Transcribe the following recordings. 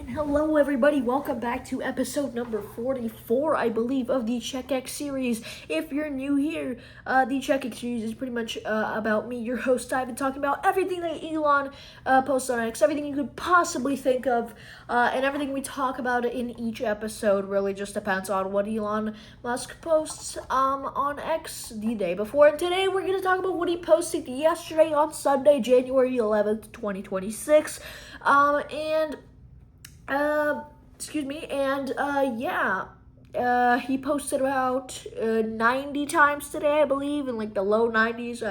And hello everybody, welcome back to episode number 44, I believe, of the CheckX series. If you're new here, the CheckX series is pretty much about me, your host. I've been talking about everything that Elon posts on X, everything you could possibly think of, and everything we talk about in each episode really just depends on what Elon Musk posts on X the day before. And today we're going to talk about what he posted yesterday on Sunday, January 11th, 2026, he posted about 90 times today, I believe, in like the low 90s.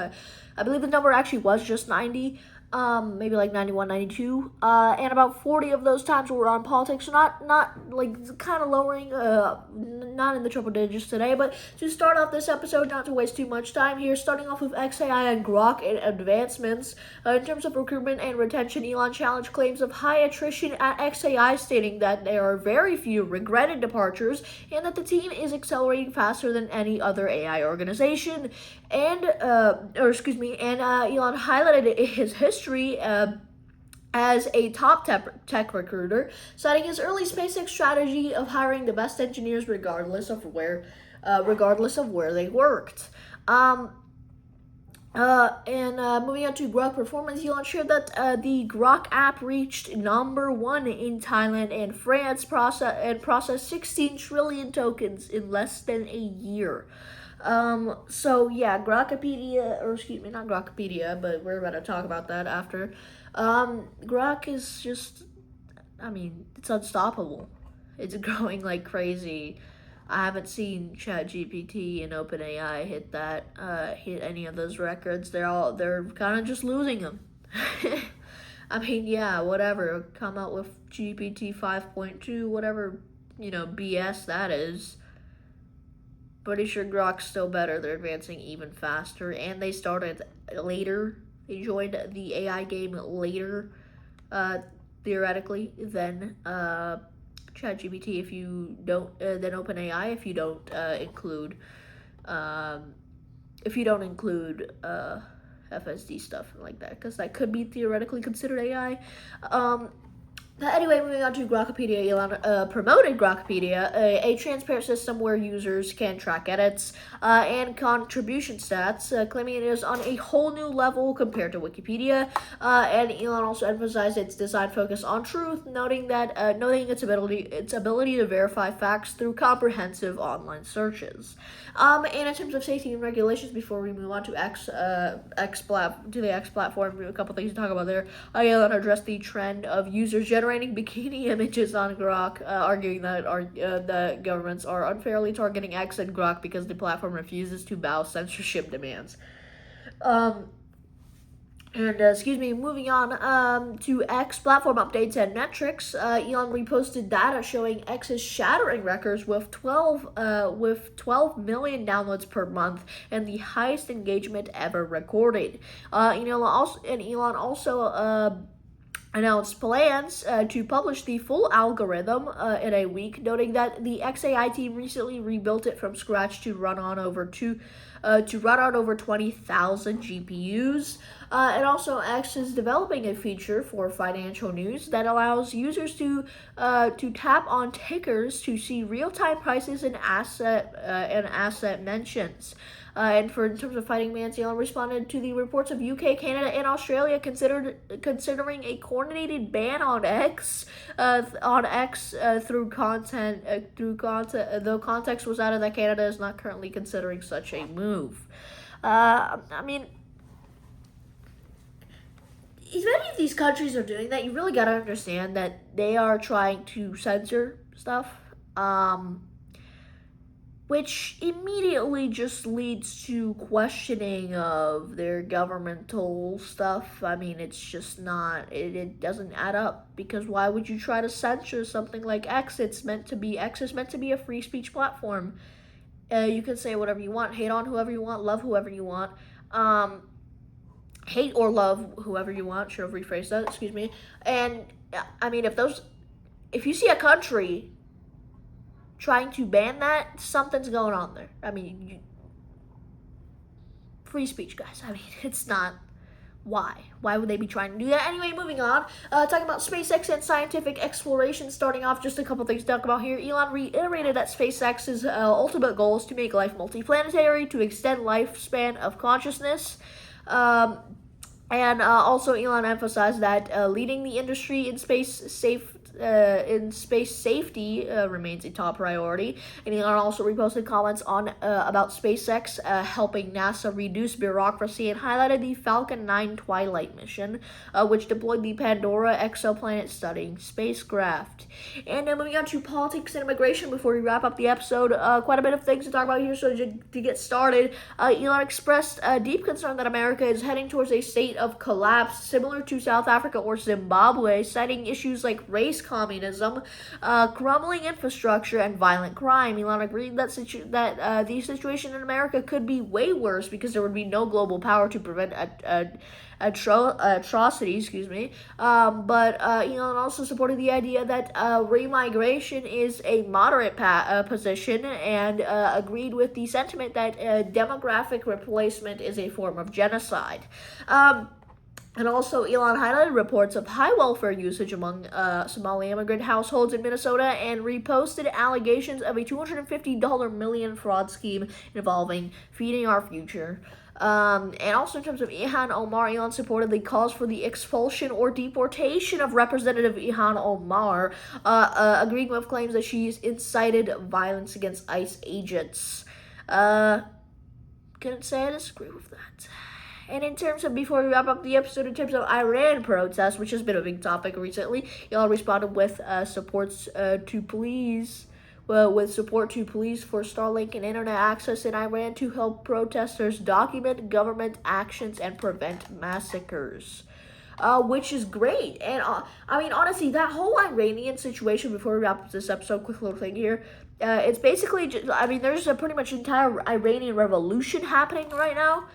I believe the number actually was just 90, maybe like 91, 92, and about 40 of those times were on politics. So not like kind of lowering, not in the triple digits today. But to start off this episode, not to waste too much time here, starting off with XAI and Grok and advancements in terms of recruitment and retention. Elon challenged claims of high attrition at XAI, stating that there are very few regretted departures and that the team is accelerating faster than any other AI organization. And Elon highlighted his history as a top tech recruiter, citing his early SpaceX strategy of hiring the best engineers regardless of where they worked. Moving on to Grok performance, Elon shared that the Grok app reached number 1 in Thailand and France, processed 16 trillion tokens in less than a year. Grokopedia, or excuse me, not Grokopedia, but we're about to talk about that after. Grok is just, it's unstoppable. It's growing like crazy. I haven't seen ChatGPT and OpenAI hit any of those records. They're kind of just losing them. Whatever. Come out with GPT 5.2, whatever, BS that is. Pretty sure Grok's still better. They're advancing even faster, and they started later. They joined the AI game later, theoretically, than ChatGPT. If you don't, then OpenAI. If you don't include FSD stuff like that, because that could be theoretically considered AI. But anyway, moving on to Grokopedia, Elon promoted Grokopedia, a transparent system where users can track edits and contribution stats, claiming it is on a whole new level compared to Wikipedia. And Elon also emphasized its design focus on truth, noting its ability to verify facts through comprehensive online searches. And in terms of safety and regulations, before we move on to the X platform, a couple things to talk about there. Elon addressed the trend of users generating bikini images on Grok, arguing that the governments are unfairly targeting X and Grok because the platform refuses to bow censorship demands. Moving on to X platform updates and metrics. Elon reposted data showing X is shattering records with 12 million downloads per month and the highest engagement ever recorded. Elon also announced plans to publish the full algorithm in a week, noting that the XAI team recently rebuilt it from scratch to run on over 20,000 GPUs. And also, X is developing a feature for financial news that allows users to tap on tickers to see real-time prices and asset mentions. In terms of fighting bans, Elon responded to the reports of UK, Canada, and Australia considering a coordinated ban on X through content. Though context was added that Canada is not currently considering such a move. If any of these countries are doing that, you really gotta understand that they are trying to censor stuff. Which immediately just leads to questioning of their governmental stuff. It's just not, it doesn't add up, because why would you try to censor something like X? X is meant to be a free speech platform. You can say whatever you want, hate on whoever you want, love whoever you want, hate or love whoever you want, should have rephrased that, excuse me. And, if you see a country trying to ban that, something's going on there. Free speech, guys. It's not Why would they be trying to do that? Anyway, moving on. Talking about SpaceX and scientific exploration. Starting off, just a couple things to talk about here. Elon reiterated that SpaceX's ultimate goal is to make life multiplanetary, to extend lifespan of consciousness. And also, Elon emphasized that leading the industry in space safety remains a top priority. And Elon also reposted comments on about SpaceX helping NASA reduce bureaucracy and highlighted the Falcon 9 Twilight mission, which deployed the Pandora exoplanet studying spacecraft. And moving on to politics and immigration before we wrap up the episode, quite a bit of things to talk about here. So to get started, Elon expressed deep concern that America is heading towards a state of collapse similar to South Africa or Zimbabwe, citing issues like race communism, crumbling infrastructure, and violent crime. Elon agreed that the situation in America could be way worse because there would be no global power to prevent atrocities. But Elon also supported the idea that remigration is a moderate position and agreed with the sentiment that demographic replacement is a form of genocide. And also, Elon highlighted reports of high welfare usage among Somali immigrant households in Minnesota and reposted allegations of a $250 million fraud scheme involving Feeding Our Future. And also, in terms of Ilhan Omar, Elon supported the calls for the expulsion or deportation of Representative Ilhan Omar, agreeing with claims that she's incited violence against ICE agents. Couldn't say I disagree with that. And in terms of, before we wrap up the episode, in terms of Iran protests, which has been a big topic recently, Elon responded with support to police for Starlink and internet access in Iran to help protesters document government actions and prevent massacres. Which is great. And I mean, honestly, that whole Iranian situation, before we wrap up this episode, quick little thing here, it's basically just, I mean, there's a pretty much entire Iranian revolution happening right now.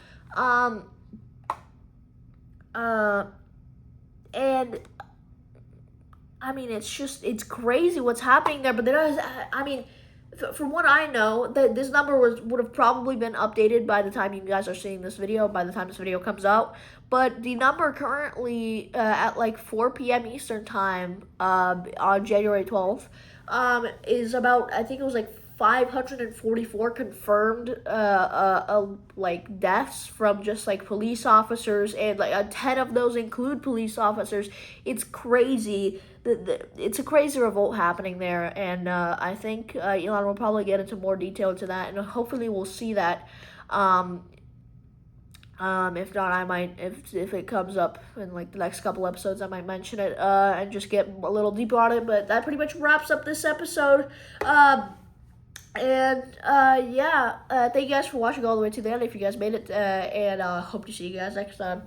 And I mean, it's crazy what's happening there. But there is, I mean, from what I know, that this number would have probably been updated by the time you guys are seeing this video, by the time this video comes out. But the number currently at like 4 p.m. Eastern time on January 12th is about, I think it was like 544 confirmed like deaths from just like police officers, and like 10 of those include police officers. It's crazy. It's a crazy revolt happening there, and I think Elon will probably get into more detail into that, and hopefully we'll see that. If not, I might, if it comes up in like the next couple episodes, I might mention it and just get a little deeper on it. But that pretty much wraps up this episode. Thank you guys for watching all the way to the end if you guys made it, and hope to see you guys next time.